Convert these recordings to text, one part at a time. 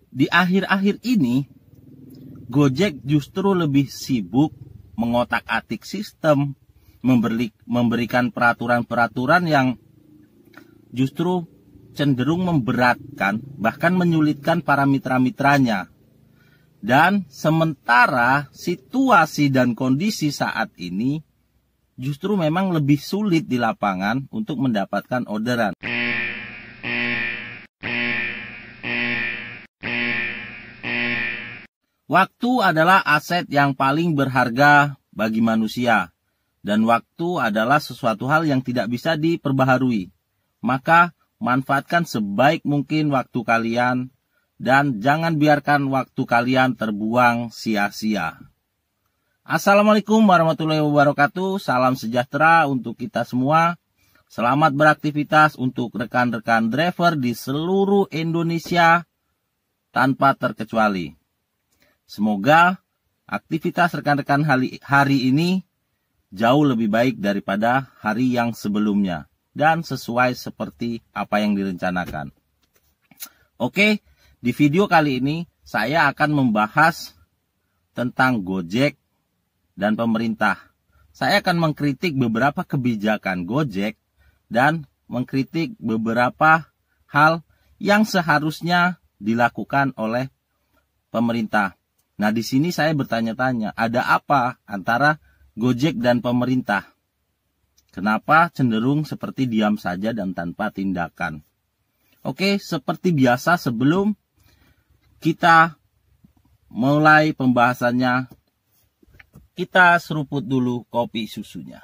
Di akhir-akhir ini, Gojek justru lebih sibuk mengotak-atik sistem, memberikan peraturan-peraturan yang justru cenderung memberatkan, bahkan menyulitkan para mitra-mitranya. Dan sementara situasi dan kondisi saat ini justru memang lebih sulit di lapangan untuk mendapatkan orderan. Waktu adalah aset yang paling berharga bagi manusia, dan waktu adalah sesuatu hal yang tidak bisa diperbaharui. Maka, manfaatkan sebaik mungkin waktu kalian, dan jangan biarkan waktu kalian terbuang sia-sia. Assalamualaikum warahmatullahi wabarakatuh, salam sejahtera untuk kita semua. Selamat beraktivitas untuk rekan-rekan driver di seluruh Indonesia tanpa terkecuali. Semoga aktivitas rekan-rekan hari ini jauh lebih baik daripada hari yang sebelumnya dan sesuai seperti apa yang direncanakan. Oke, di video kali ini saya akan membahas tentang Gojek dan pemerintah. Saya akan mengkritik beberapa kebijakan Gojek dan mengkritik beberapa hal yang seharusnya dilakukan oleh pemerintah. Nah, di sini saya bertanya-tanya, ada apa antara Gojek dan pemerintah? Kenapa cenderung seperti diam saja dan tanpa tindakan? Oke, seperti biasa sebelum kita mulai pembahasannya, kita seruput dulu kopi susunya.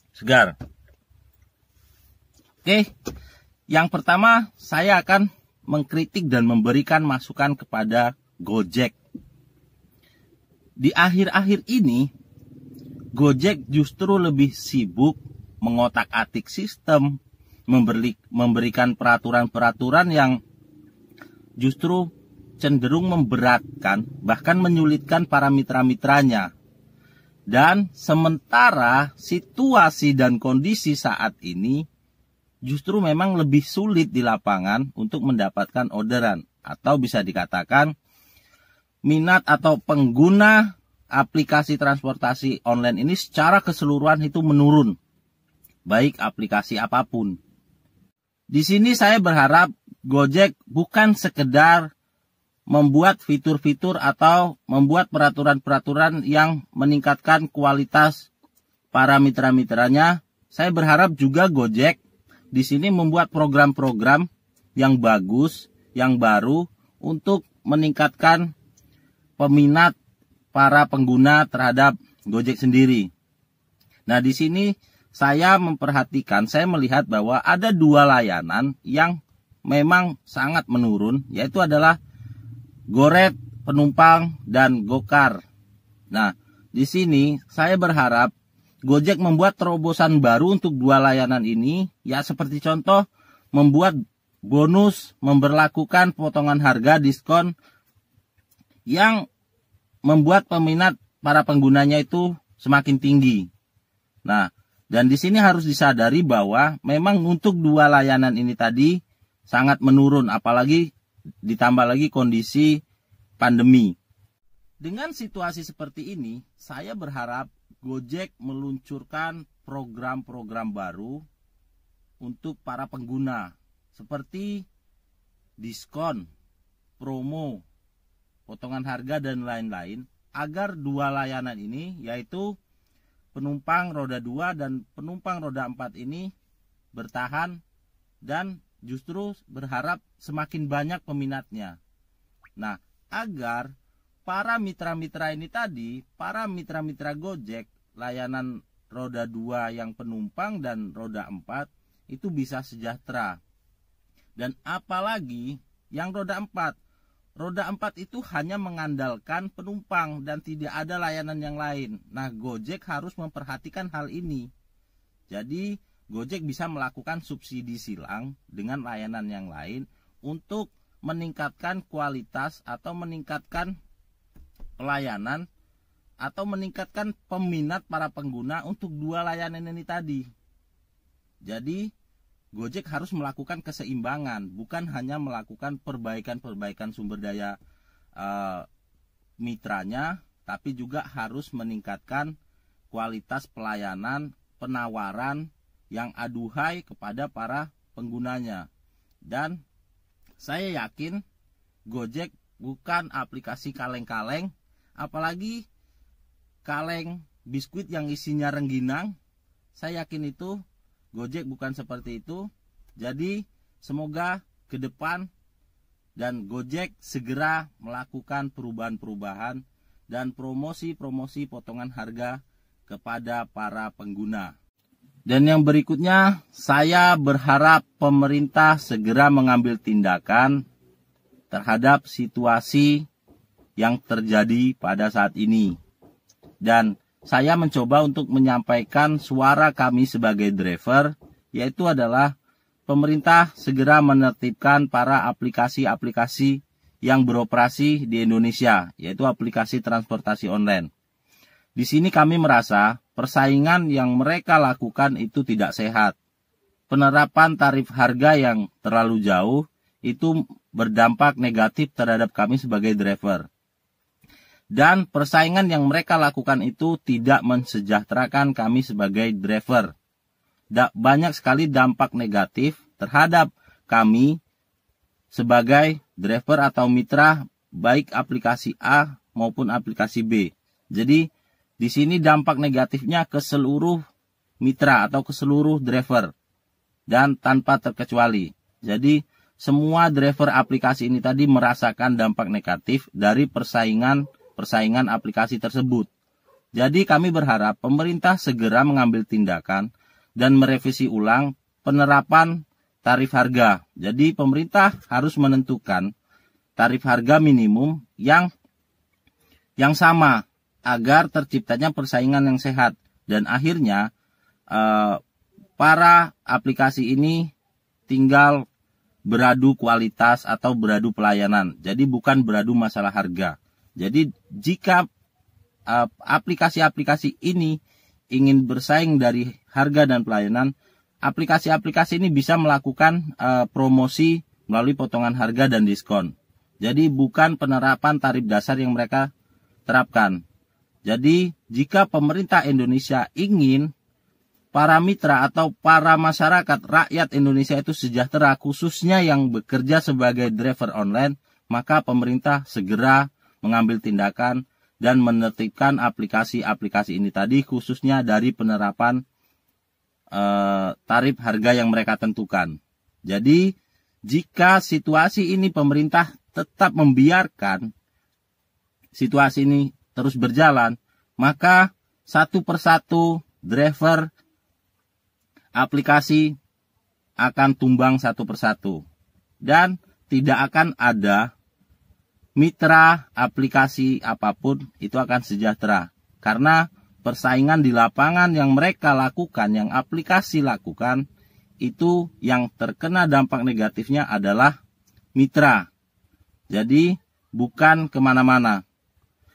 Segar. Oke, yang pertama saya akan mengkritik dan memberikan masukan kepada Gojek. Di akhir-akhir ini, Gojek justru lebih sibuk mengotak-atik sistem, memberikan peraturan-peraturan yang justru cenderung memberatkan, bahkan menyulitkan para mitra-mitranya. Dan sementara situasi dan kondisi saat ini justru memang lebih sulit di lapangan untuk mendapatkan orderan. Atau bisa dikatakan minat atau pengguna aplikasi transportasi online ini secara keseluruhan itu menurun. Baik aplikasi apapun. Di sini saya berharap Gojek bukan sekedar membuat fitur-fitur atau membuat peraturan-peraturan yang meningkatkan kualitas para mitra-mitranya. Saya berharap juga Gojek di sini membuat program-program yang bagus, yang baru untuk meningkatkan peminat para pengguna terhadap Gojek sendiri. Nah, di sini saya memperhatikan, saya melihat bahwa ada dua layanan yang memang sangat menurun, yaitu adalah Goret Penumpang dan Gokar. Nah, di sini saya berharap Gojek membuat terobosan baru untuk dua layanan ini, ya seperti contoh membuat bonus, memberlakukan potongan harga diskon yang membuat peminat para penggunanya itu semakin tinggi. Nah, dan di sini harus disadari bahwa memang untuk dua layanan ini tadi sangat menurun, apalagi ditambah lagi kondisi pandemi. Dengan situasi seperti ini, saya berharap Gojek meluncurkan program-program baru untuk para pengguna seperti diskon, promo, potongan harga dan lain-lain agar dua layanan ini yaitu penumpang roda 2 dan penumpang roda 4 ini bertahan dan justru berharap semakin banyak peminatnya. Nah, agar para mitra-mitra ini tadi, para mitra-mitra Gojek, layanan roda 2 yang penumpang dan roda 4 itu bisa sejahtera. Dan apalagi yang roda 4. Roda 4 itu hanya mengandalkan penumpang dan tidak ada layanan yang lain. Nah, Gojek harus memperhatikan hal ini. Jadi, Gojek bisa melakukan subsidi silang dengan layanan yang lain untuk meningkatkan kualitas atau meningkatkan pelayanan atau meningkatkan peminat para pengguna untuk dua layanan ini tadi. Jadi Gojek harus melakukan keseimbangan, bukan hanya melakukan perbaikan-perbaikan sumber daya mitranya, tapi juga harus meningkatkan kualitas pelayanan, penawaran yang aduhai kepada para penggunanya. Dan saya yakin Gojek bukan aplikasi kaleng-kaleng, apalagi kaleng biskuit yang isinya rengginang. Saya yakin itu Gojek bukan seperti itu. Jadi semoga ke depan dan Gojek segera melakukan perubahan-perubahan dan promosi-promosi potongan harga kepada para pengguna. Dan yang berikutnya, saya berharap pemerintah segera mengambil tindakan terhadap situasi yang terjadi pada saat ini. Dan saya mencoba untuk menyampaikan suara kami sebagai driver, yaitu adalah pemerintah segera menertibkan para aplikasi-aplikasi yang beroperasi di Indonesia, yaitu aplikasi transportasi online. Di sini kami merasa persaingan yang mereka lakukan itu tidak sehat. Penerapan tarif harga yang terlalu jauh itu berdampak negatif terhadap kami sebagai driver. Dan persaingan yang mereka lakukan itu tidak mensejahterakan kami sebagai driver. Banyak sekali dampak negatif terhadap kami sebagai driver atau mitra, baik aplikasi A maupun aplikasi B. Jadi di sini dampak negatifnya ke seluruh mitra atau ke seluruh driver dan tanpa terkecuali. Jadi semua driver aplikasi ini tadi merasakan dampak negatif dari persaingan aplikasi tersebut. Jadi kami berharap pemerintah segera mengambil tindakan dan merevisi ulang penerapan tarif harga. Jadi pemerintah harus menentukan tarif harga minimum yang sama agar terciptanya persaingan yang sehat. Dan akhirnya para aplikasi ini tinggal beradu kualitas atau beradu pelayanan. Jadi bukan beradu masalah harga. Jadi jika aplikasi-aplikasi ini ingin bersaing dari harga dan pelayanan, aplikasi-aplikasi ini bisa melakukan promosi melalui potongan harga dan diskon. Jadi bukan penerapan tarif dasar yang mereka terapkan. Jadi jika pemerintah Indonesia ingin para mitra atau para masyarakat rakyat Indonesia itu sejahtera, khususnya yang bekerja sebagai driver online, maka pemerintah segera mengambil tindakan dan menertibkan aplikasi-aplikasi ini tadi, khususnya dari penerapan tarif harga yang mereka tentukan. Jadi jika situasi ini pemerintah tetap membiarkan situasi ini terus berjalan, maka satu persatu driver aplikasi akan tumbang satu persatu dan tidak akan ada mitra aplikasi apapun itu akan sejahtera, karena persaingan di lapangan yang mereka lakukan, yang aplikasi lakukan, itu yang terkena dampak negatifnya adalah mitra. Jadi bukan kemana-mana.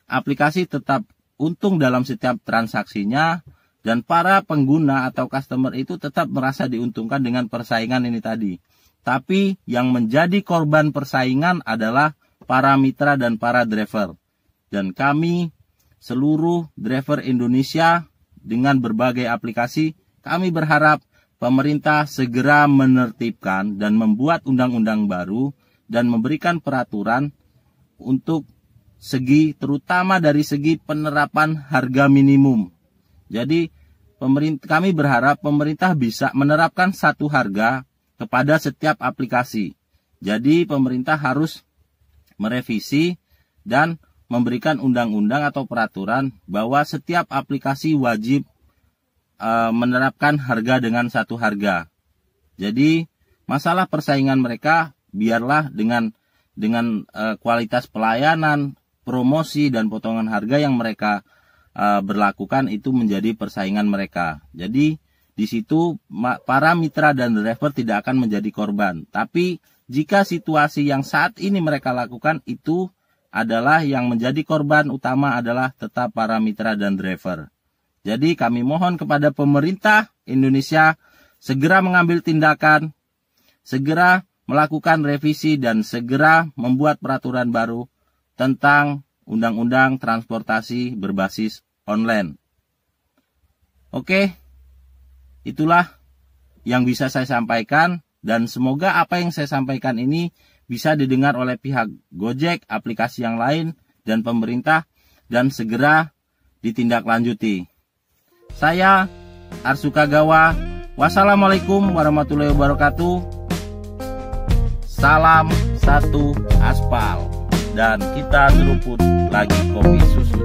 Aplikasi tetap untung dalam setiap transaksinya, dan para pengguna atau customer itu tetap merasa diuntungkan dengan persaingan ini tadi. Tapi yang menjadi korban persaingan adalah para mitra dan para driver. Dan kami, seluruh driver Indonesia dengan berbagai aplikasi, kami berharap pemerintah segera menertibkan dan membuat undang-undang baru dan memberikan peraturan untuk terutama dari segi penerapan harga minimum. Jadi kami berharap pemerintah bisa menerapkan satu harga kepada setiap aplikasi. Jadi pemerintah harus merevisi dan memberikan undang-undang atau peraturan bahwa setiap aplikasi wajib menerapkan harga dengan satu harga. Jadi masalah persaingan mereka biarlah dengan kualitas pelayanan, promosi dan potongan harga yang mereka berlakukan itu menjadi persaingan mereka. Jadi di situ para mitra dan driver tidak akan menjadi korban. Tapi jika situasi yang saat ini mereka lakukan itu adalah yang menjadi korban utama adalah tetap para mitra dan driver. Jadi kami mohon kepada pemerintah Indonesia segera mengambil tindakan, segera melakukan revisi dan segera membuat peraturan baru tentang Undang-Undang Transportasi Berbasis Online. Oke, itulah yang bisa saya sampaikan dan semoga apa yang saya sampaikan ini bisa didengar oleh pihak Gojek, aplikasi yang lain, dan pemerintah dan segera ditindaklanjuti. Saya Arsuka Gawa. Wassalamualaikum warahmatullahi wabarakatuh. Salam satu aspal dan kita seruput lagi kopi susu.